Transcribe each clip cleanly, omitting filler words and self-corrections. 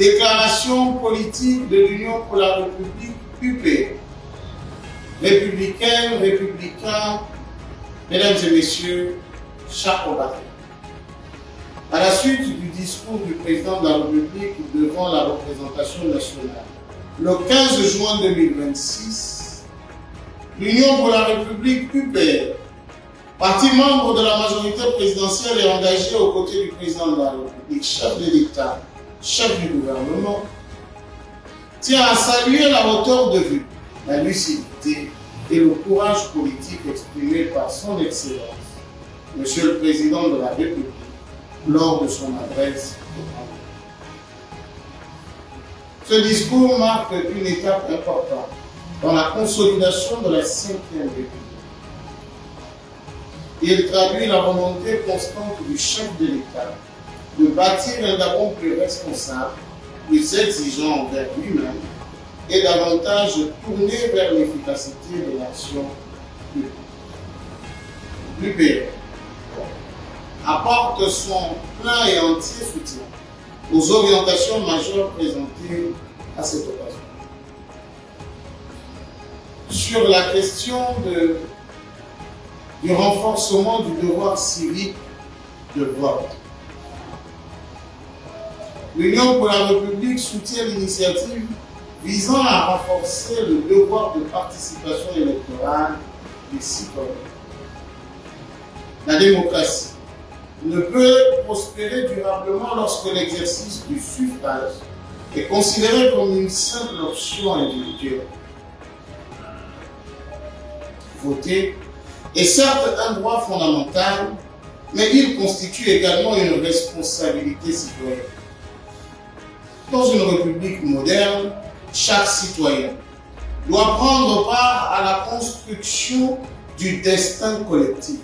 Déclaration politique de l'Union pour la République UP. Républicaines, républicains, mesdames et messieurs, chers compatriotes. À la suite du discours du président de la République devant la représentation nationale, le 15 juin 2026, l'Union pour la République UPR, parti membre de la majorité présidentielle et engagée aux côtés du président de la République, chef de l'État, chef du gouvernement, tient à saluer la hauteur de vue, la lucidité et le courage politique exprimé par son Excellence, Monsieur le Président de la République, lors de son adresse au Parlement. Ce discours marque une étape importante dans la consolidation de la 5e République. Il traduit la volonté constante du chef de l'État de bâtir un Gabon plus responsable, plus exigeant envers lui-même et davantage tourné vers l'efficacité de l'action publique. L'UPR apporte son plein et entier soutien aux orientations majeures présentées à cette occasion. Sur la question du renforcement du devoir civique de vote, l'Union pour la République soutient l'initiative visant à renforcer le devoir de participation électorale des citoyens. La démocratie ne peut prospérer durablement lorsque l'exercice du suffrage est considéré comme une simple option individuelle. Voter est certes un droit fondamental, mais il constitue également une responsabilité citoyenne. Dans une république moderne, chaque citoyen doit prendre part à la construction du destin collectif.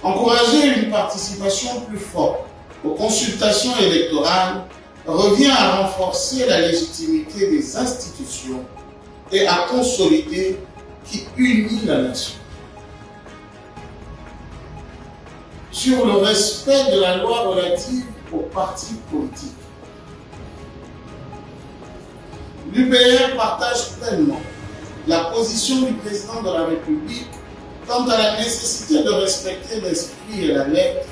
Encourager une participation plus forte aux consultations électorales revient à renforcer la légitimité des institutions et à consolider qui unit la nation. Sur le respect de la loi relative aux partis politiques, l'UPR partage pleinement la position du président de la République quant à la nécessité de respecter l'esprit et la lettre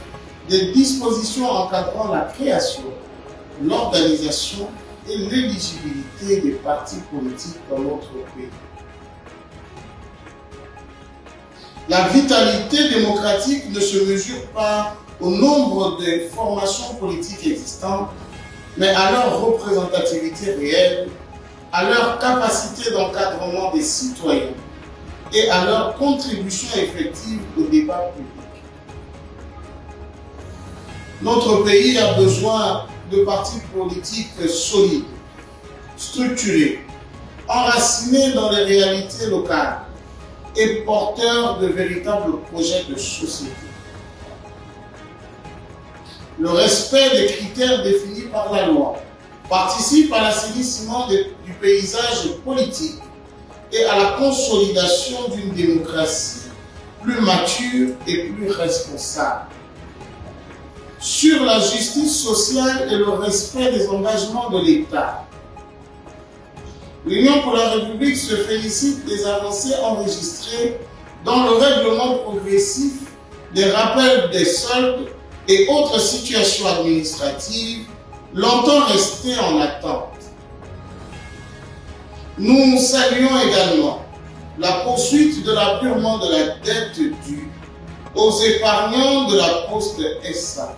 des dispositions encadrant la création, l'organisation et l'éligibilité des partis politiques dans notre pays. La vitalité démocratique ne se mesure pas au nombre de formations politiques existantes, mais à leur représentativité réelle, à leur capacité d'encadrement des citoyens et à leur contribution effective au débat public. Notre pays a besoin de partis politiques solides, structurés, enracinés dans les réalités locales et porteurs de véritables projets de société. Le respect des critères définis par la loi participe à l'assainissement du paysage politique et à la consolidation d'une démocratie plus mature et plus responsable. Sur la justice sociale et le respect des engagements de l'État, l'Union pour la République se félicite des avancées enregistrées dans le règlement progressif des rappels des soldes et autres situations administratives longtemps restées en attente. Nous saluons également la poursuite de l'apurement de la dette due aux épargnants de la Poste SA.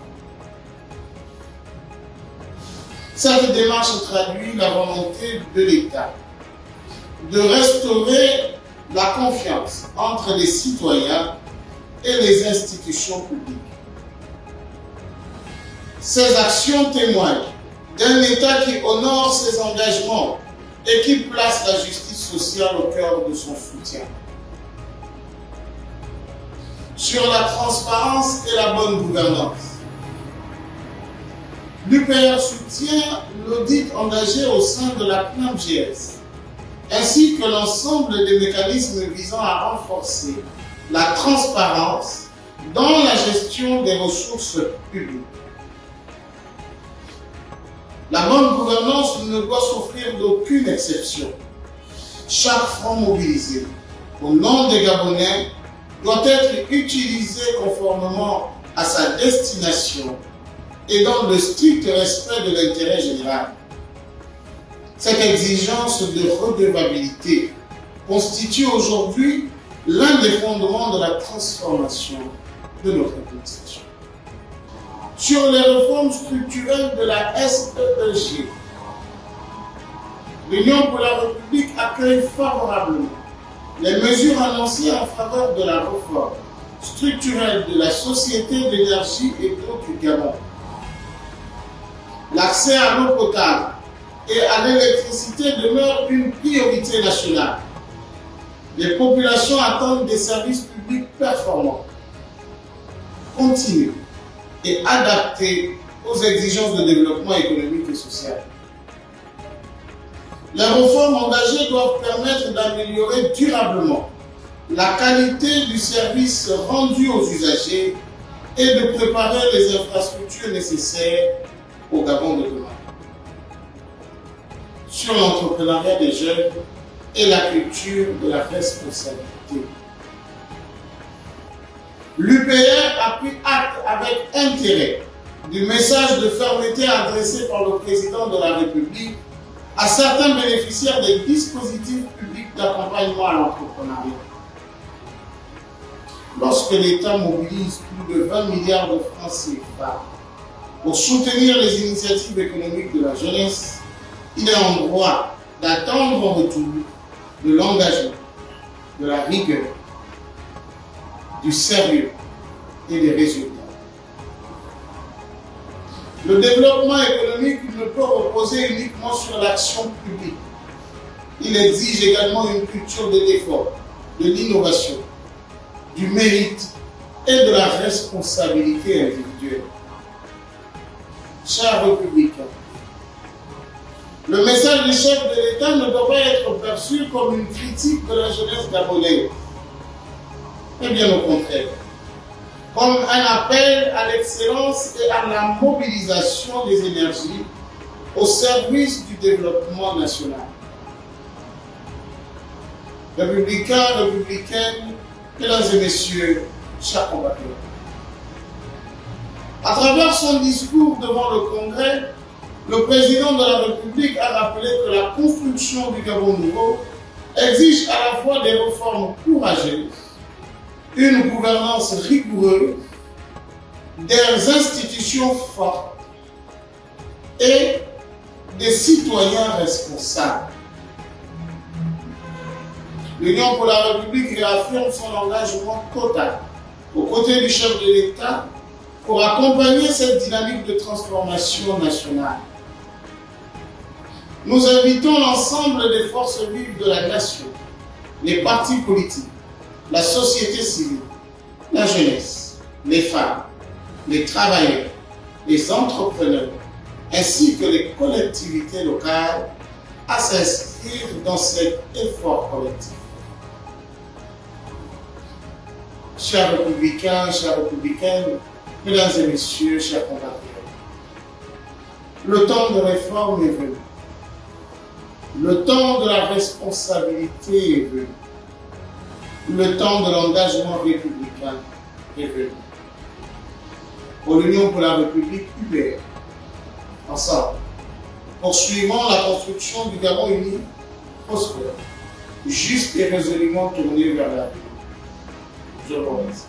Cette démarche traduit la volonté de l'État de restaurer la confiance entre les citoyens et les institutions publiques. Ces actions témoignent d'un État qui honore ses engagements et qui place la justice sociale au cœur de son soutien. Sur la transparence et la bonne gouvernance, l'UPR soutient l'audit engagé au sein de la CNAMGS, ainsi que l'ensemble des mécanismes visant à renforcer la transparence dans la gestion des ressources publiques. La bonne gouvernance ne doit s'offrir d'aucune exception. Chaque franc mobilisé au nom des Gabonais doit être utilisé conformément à sa destination et dans le strict respect de l'intérêt général. Cette exigence de redevabilité constitue aujourd'hui l'un des fondements de la transformation de notre administration. Sur les réformes structurelles de la SEEG, l'Union pour la République accueille favorablement les mesures annoncées en faveur de la réforme structurelle de la Société d'énergie et d'eau du Gabon. L'accès à l'eau potable et à l'électricité demeure une priorité nationale. Les populations attendent des services publics performants, continus et adaptés aux exigences de développement économique et social. Les réformes engagées doivent permettre d'améliorer durablement la qualité du service rendu aux usagers et de préparer les infrastructures nécessaires au Gabon de demain. Sur l'entrepreneuriat des jeunes et la culture de la responsabilité. L'UPR a pris acte avec intérêt du message de fermeté adressé par le président de la République à certains bénéficiaires des dispositifs publics d'accompagnement à l'entrepreneuriat. Lorsque l'État mobilise plus de 20 milliards de francs CFA pour soutenir les initiatives économiques de la jeunesse, il est en droit d'attendre en retour de l'engagement, de la rigueur, du sérieux et des résultats. Le développement économique ne peut reposer uniquement sur l'action publique. Il exige également une culture de l'effort, de l'innovation, du mérite et de la responsabilité individuelle. Chers républicains, le message du chef de l'État ne doit pas être perçu comme une critique de la jeunesse gabonaise, mais bien au contraire, comme un appel à l'excellence et à la mobilisation des énergies au service du développement national. Républicains, républicaines, mesdames et messieurs, chers compatriotes, à travers son discours devant le Congrès, le président de la République a rappelé que la construction du Gabon nouveau exige à la fois des réformes courageuses, une gouvernance rigoureuse, des institutions fortes et des citoyens responsables. L'Union pour la République réaffirme son engagement total aux côtés du chef de l'État pour accompagner cette dynamique de transformation nationale. Nous invitons l'ensemble des forces vives de la nation, les partis politiques, la société civile, la jeunesse, les femmes, les travailleurs, les entrepreneurs, ainsi que les collectivités locales à s'inscrire dans cet effort collectif. Chers républicains, chères républicaines, mesdames et messieurs, chers compatriotes, le temps de réforme est venu. Le temps de la responsabilité est venu. Le temps de l'engagement républicain est venu. Pour l'Union pour la République UPR, ensemble, poursuivons la construction du Gabon uni, prospère, juste et résolument tourné vers la vie. Je vous remercie.